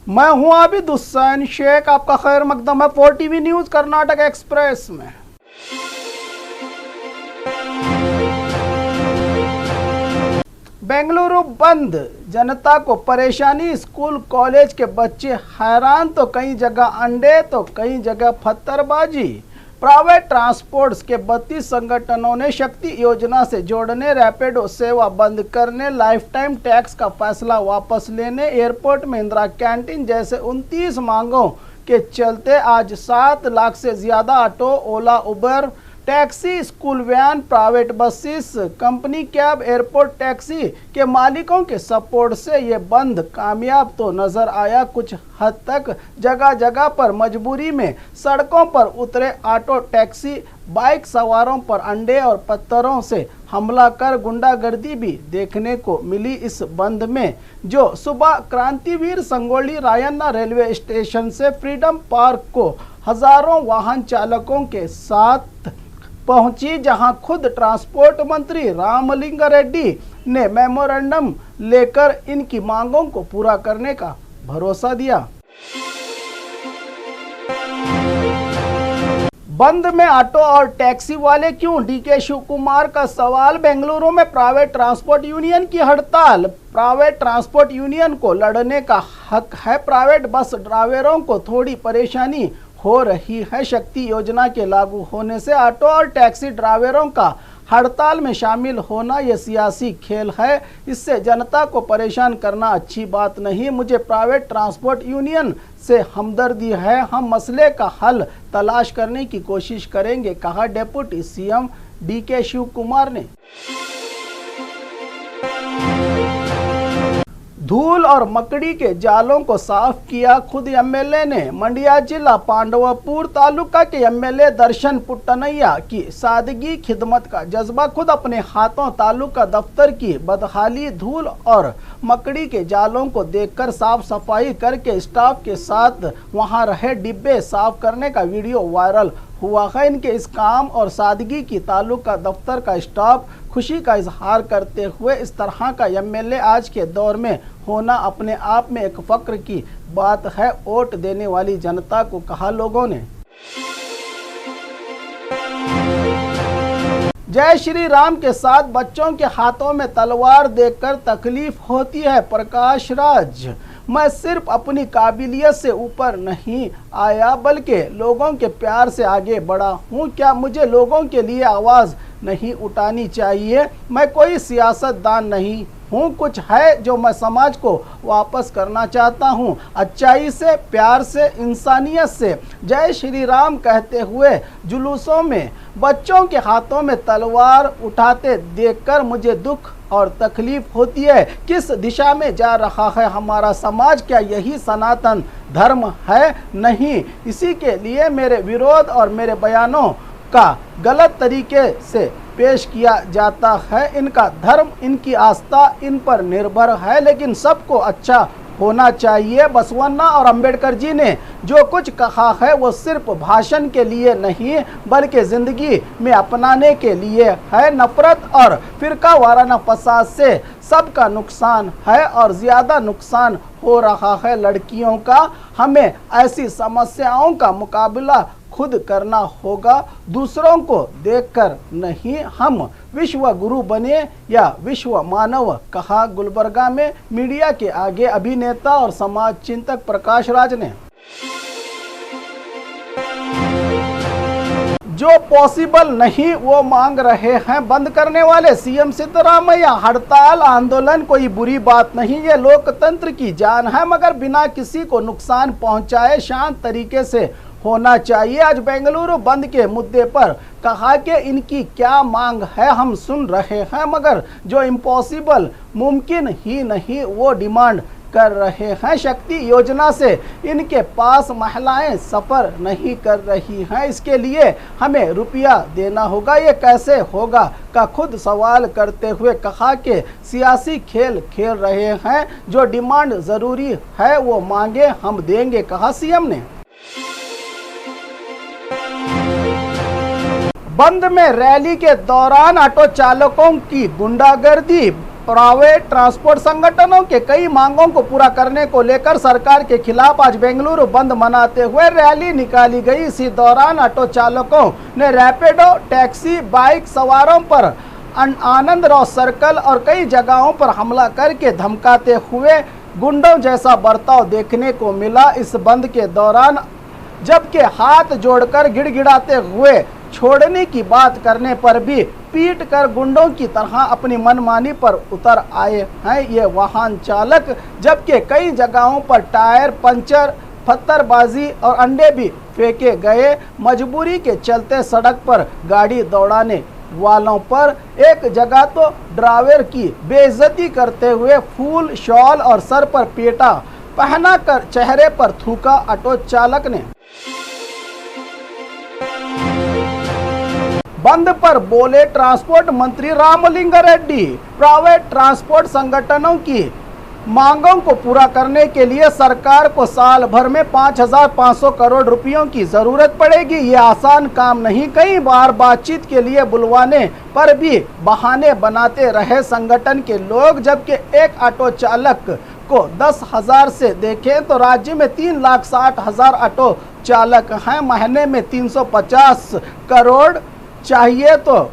मैं हूं आबिद हुसैन शेख, आपका खैर मकदम है 4TV न्यूज कर्नाटक एक्सप्रेस में। बेंगलुरु बंद, जनता को परेशानी, स्कूल कॉलेज के बच्चे हैरान, तो कई जगह अंडे तो कई जगह पत्थरबाजी। प्राइवेट ट्रांसपोर्ट्स के 32 संगठनों ने शक्ति योजना से जोड़ने, रैपिडो सेवा बंद करने, लाइफ टाइम टैक्स का फैसला वापस लेने, एयरपोर्ट में इंदिरा कैंटीन जैसे 29 मांगों के चलते आज 7 लाख से ज्यादा auto, Ola, Uber, taxi, school van, private buses, company cab, airport taxi के मालिकों के सपोर्ट से ये बंद कामयाब तो नजर आया। कुछ हद तक जगह जगह पर मजबूरी में सड़कों पर उतरे ऑटो, टैक्सी, बाइक सवारों पर अंडे और पत्थरों से हमला कर गुंडागर्दी भी देखने को मिली। इस बंद में जो सुबह क्रांतिवीर संगोली रायन्ना रेलवे स्टेशन से फ्रीडम पार्क को हजारों वाहन चालकों के साथ पहुंची, जहां खुद ट्रांसपोर्ट मंत्री रामलिंगा रेड्डी ने मेमोरेंडम लेकर इनकी मांगों को पूरा करने का भरोसा दिया। बंद में ऑटो और टैक्सी वाले क्यों, डीके शिव कुमार का सवाल। बेंगलुरु में प्राइवेट ट्रांसपोर्ट यूनियन की हड़ताल। प्राइवेट ट्रांसपोर्ट यूनियन को लड़ने का हक है। प्राइवेट बस ड्राइवरों को थोड़ी परेशानी हो रही है। शक्ति योजना के लागू होने से ऑटो और टैक्सी ड्राइवरों का हड़ताल में शामिल होना यह सियासी खेल है। इससे जनता को परेशान करना अच्छी बात नहीं। मुझे प्राइवेट ट्रांसपोर्ट यूनियन से हमदर्दी है। हम मसले का हल तलाश करने की कोशिश करेंगे, कहा deputy CM DK Shivakumar ने। धूल और मकड़ी के जालों को साफ किया खुद एमएलए ने। मंडिया जिला पांडवपुर तालुका के एमएलए दर्शन पुट्टनैया की सादगी, खिदमत का जज्बा, खुद अपने हाथों तालुका दफ्तर की बदहाली, धूल और मकड़ी के जालों को देखकर साफ सफाई करके स्टाफ के साथ वहां रहे डिब्बे साफ करने का वीडियो वायरल हुआ है। इनके इस काम और सादगी की तालुका दफ्तर का स्टाफ खुशी का इजहार करते हुए इस तरह का एमएलए आज के दौर में होना अपने आप में एक फक्र की बात है, वोट देने वाली जनता को, कहा लोगों ने। जय श्री राम के साथ बच्चों के हाथों में तलवार देखकर तकलीफ होती है, प्रकाश राज। मैं सिर्फ अपनी काबिलियत से ऊपर नहीं आया बल्कि लोगों के प्यार से आगे बढ़ा हूँ। क्या मुझे लोगों के लिए आवाज़ नहीं उठानी चाहिए? मैं कोई सियासतदान नहीं हूँ, कुछ है जो मैं समाज को वापस करना चाहता हूँ, अच्छाई से, प्यार से, इंसानियत से। जय श्री राम कहते हुए जुलूसों में बच्चों के हाथों में तलवार उठाते देखकर मुझे दुख और तकलीफ होती है। किस दिशा में जा रहा है हमारा समाज? क्या यही सनातन धर्म है? नहीं। इसी के लिए मेरे विरोध और मेरे बयानों का गलत तरीके से पेश किया जाता है। इनका धर्म, इनकी आस्था इन पर निर्भर है, लेकिन सबको अच्छा होना चाहिए। बसवन्ना और अंबेडकर जी ने जो कुछ कहा है वो सिर्फ भाषण के लिए नहीं बल्कि जिंदगी में अपनाने के लिए है। नफरत और फिरका वाराना फसाद से सबका नुकसान है और ज़्यादा नुकसान हो रहा है लड़कियों का। हमें ऐसी समस्याओं का मुकाबला खुद करना होगा, दूसरों को देखकर नहीं। हम विश्व गुरु बने या विश्व मानव, कहा गुलबर्गा में मीडिया के आगे अभिनेता और समाज चिंतक प्रकाश राज ने। जो पॉसिबल नहीं वो मांग रहे हैं बंद करने वाले सीएम सिद्धरामैया। हड़ताल आंदोलन कोई बुरी बात नहीं, ये लोकतंत्र की जान है, मगर बिना किसी को नुकसान पहुंचाए शांत तरीके से होना चाहिए। आज बेंगलुरु बंद के मुद्दे पर कहा कि इनकी क्या मांग है हम सुन रहे हैं, मगर जो इम्पॉसिबल, मुमकिन ही नहीं, वो डिमांड कर रहे हैं। शक्ति योजना से इनके पास महिलाएं सफ़र नहीं कर रही हैं, इसके लिए हमें रुपया देना होगा। ये कैसे होगा का खुद सवाल करते हुए कहा कि सियासी खेल खेल रहे हैं, जो डिमांड ज़रूरी है वो मांगे हम देंगे, कहा सीएम ने। बंद में रैली के दौरान ऑटो चालकों की गुंडागर्दी, प्राइवेट ट्रांसपोर्ट संगठनों के कई मांगों को पूरा करने को लेकर सरकार के खिलाफ आज बेंगलुरु बंद मनाते हुए रैली निकाली गई। इसी दौरान ऑटो चालकों ने रैपिडो, टैक्सी, बाइक सवारों पर आनंदराव सर्कल और कई जगहों पर हमला करके धमकाते हुए गुंडों जैसा बर्ताव देखने को मिला। इस बंद के दौरान जबकि हाथ जोड़कर गिड़गिड़ाते हुए छोड़ने की बात करने पर भी पीट कर गुंडों की तरह अपनी मनमानी पर उतर आए हैं ये वाहन चालक। जबकि कई जगहों पर टायर पंचर, पत्थरबाजी और अंडे भी फेंके गए। मजबूरी के चलते सड़क पर गाड़ी दौड़ाने वालों पर एक जगह तो ड्राइवर की बेइज्जती करते हुए फूल, शॉल और सर पर पेटा पहना कर चेहरे पर थूका ऑटो चालक ने। बंद पर बोले ट्रांसपोर्ट मंत्री रामलिंगारेड्डी। प्राइवेट ट्रांसपोर्ट संगठनों की मांगों को पूरा करने के लिए सरकार को साल भर में 5,500 करोड़ रुपयों की जरूरत पड़ेगी। ये आसान काम नहीं। कई बार बातचीत के लिए बुलवाने पर भी बहाने बनाते रहे संगठन के लोग। जबकि एक ऑटो चालक को 10,000 से देखें तो राज्य में 3,60,000 ऑटो चालक हैं। महीने में 350 करोड़ चाहिए तो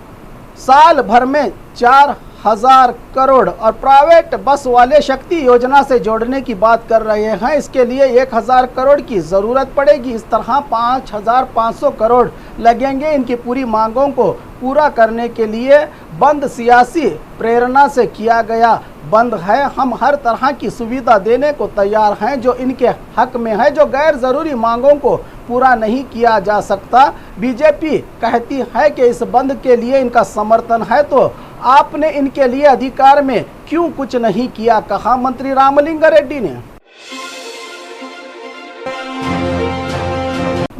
साल भर में 4,000 करोड़ और प्राइवेट बस वाले शक्ति योजना से जोड़ने की बात कर रहे हैं। इसके लिए 1,000 करोड़ की ज़रूरत पड़ेगी। इस तरह 5,500 करोड़ लगेंगे। इनकी पूरी मांगों को पूरा करने के लिए बंद सियासी प्रेरणा से किया गया बंद है। हम हर तरह की सुविधा देने को तैयार हैं जो इनके हक में है। जो गैर ज़रूरी मांगों को पूरा नहीं किया जा सकता। बीजेपी कहती है कि इस बंद के लिए इनका समर्थन है तो आपने इनके लिए अधिकार में क्यों कुछ नहीं किया, कहा मंत्री रामलिंगारेड्डी ने।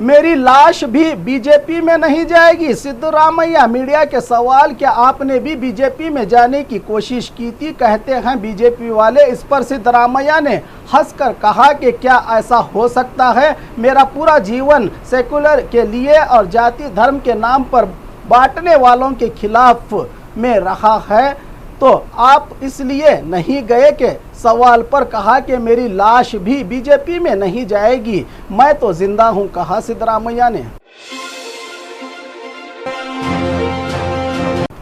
मेरी लाश भी बीजेपी में नहीं जाएगी। सिद्धरामैया मीडिया के सवाल, क्या आपने भी बीजेपी में जाने की कोशिश की थी, कहते हैं बीजेपी वाले। इस पर सिद्धरामैया ने हंसकर कहा कि क्या ऐसा हो सकता है। मेरा पूरा जीवन सेकुलर के लिए और जाति धर्म के नाम पर बांटने वालों के खिलाफ में रहा है तो आप इसलिए नहीं गए के सवाल पर कहा कि मेरी लाश भी बीजेपी में नहीं जाएगी, मैं तो जिंदा हूं, कहा सिद्धरामैया ने।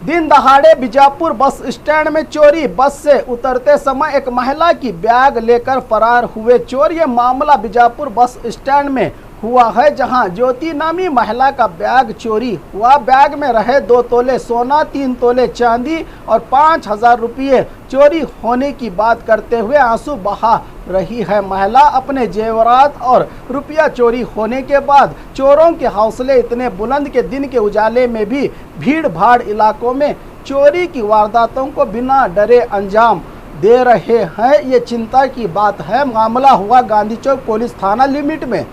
दिन दहाड़े बीजापुर बस स्टैंड में चोरी। बस से उतरते समय एक महिला की बैग लेकर फरार हुए चोर। ये मामला बीजापुर बस स्टैंड में हुआ है जहां ज्योति नामी महिला का बैग चोरी हुआ। बैग में रहे 2 तोले सोना, 3 तोले चांदी और 5,000 रुपये चोरी होने की बात करते हुए आंसू बहा रही है। महिला अपने जेवरात और रुपया चोरी होने के बाद चोरों के हौसले इतने बुलंद के दिन के उजाले में भी भीड़ भाड़ इलाकों में चोरी की वारदातों को बिना डरे अंजाम दे रहे हैं। ये चिंता की बात है। मामला हुआ गांधी चौक पुलिस थाना लिमिट में।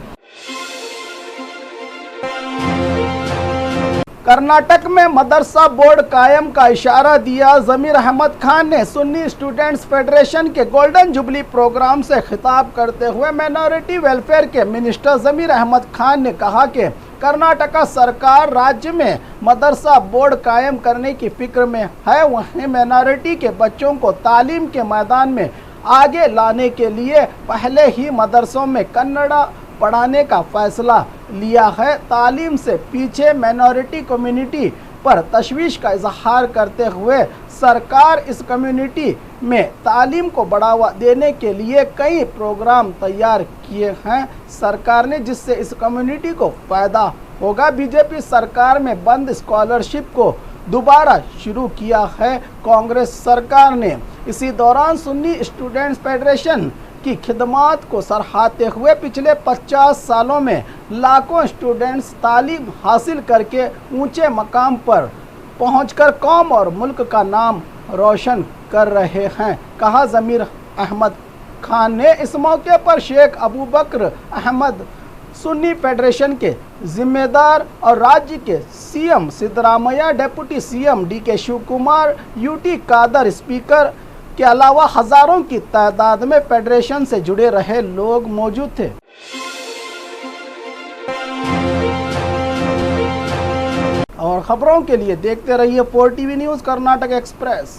कर्नाटक में मदरसा बोर्ड कायम का इशारा दिया जमीर अहमद खान ने। सुन्नी स्टूडेंट्स फेडरेशन के गोल्डन जुबली प्रोग्राम से खिताब करते हुए माइनॉरिटी वेलफेयर के मिनिस्टर जमीर अहमद खान ने कहा कि कर्नाटक सरकार राज्य में मदरसा बोर्ड कायम करने की फिक्र में है। वहीं माइनॉरिटी के बच्चों को तालीम के मैदान में आगे लाने के लिए पहले ही मदरसों में कन्नड़ा पढ़ाने का फैसला लिया है। तालीम से पीछे माइनॉरिटी कम्युनिटी पर तशवीश का इजहार करते हुए सरकार इस कम्युनिटी में तालीम को बढ़ावा देने के लिए कई प्रोग्राम तैयार किए हैं सरकार ने, जिससे इस कम्युनिटी को फायदा होगा। बीजेपी सरकार में बंद स्कॉलरशिप को दोबारा शुरू किया है कांग्रेस सरकार ने। इसी दौरान सुन्नी स्टूडेंट्स फेडरेशन की खिदमात को सराहते हुए पिछले 50 सालों में लाखों स्टूडेंट्स तालीम हासिल करके ऊंचे मकाम पर पहुंचकर कौम और मुल्क का नाम रोशन कर रहे हैं, कहा जमीर अहमद खान ने। इस मौके पर शेख अबू बकर अहमद सुन्नी फेडरेशन के जिम्मेदार और राज्य के CM Siddaramaiah, deputy CM DK Shivakumar, UT Khader speaker के अलावा हजारों की तादाद में फेडरेशन से जुड़े रहे लोग मौजूद थे। और खबरों के लिए देखते रहिए 4 टीवी न्यूज़ कर्नाटक एक्सप्रेस।